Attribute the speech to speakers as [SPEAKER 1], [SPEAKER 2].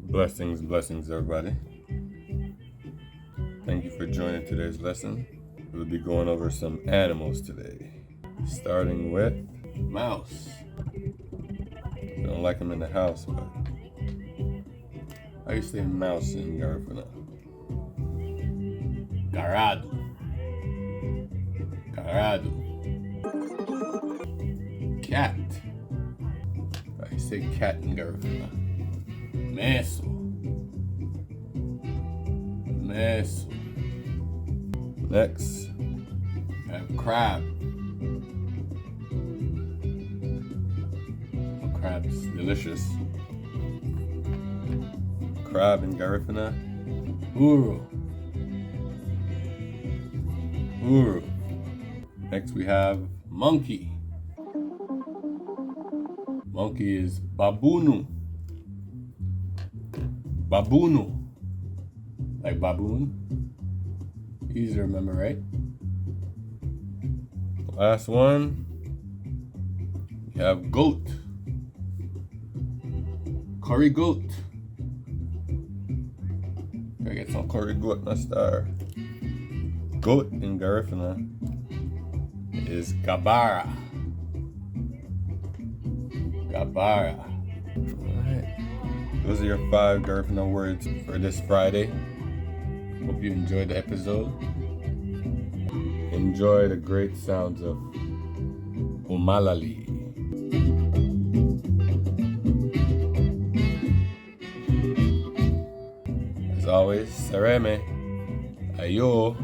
[SPEAKER 1] Blessings, everybody. Thank you for joining today's lesson. We'll be going over some animals today, starting with mouse. We don't like them in the house, but how do you say mouse in Garifuna? Garadu. Cat. How do you say cat in Garifuna? Mesu. Next, I have crab. Crab's delicious. Crab in Garifuna. Huru. Next we have monkey. Monkey is Babunu. Like baboon. Easy to remember, right? Last one. You have goat. Curry goat. Gotta get some curry goat, my star. Goat in Garifuna is Gabara. Alright. Those are your 5 Garifuna words for this Friday. Hope you enjoyed the episode. Enjoy the great sounds of Umalali. As always, Sareme, Ayo.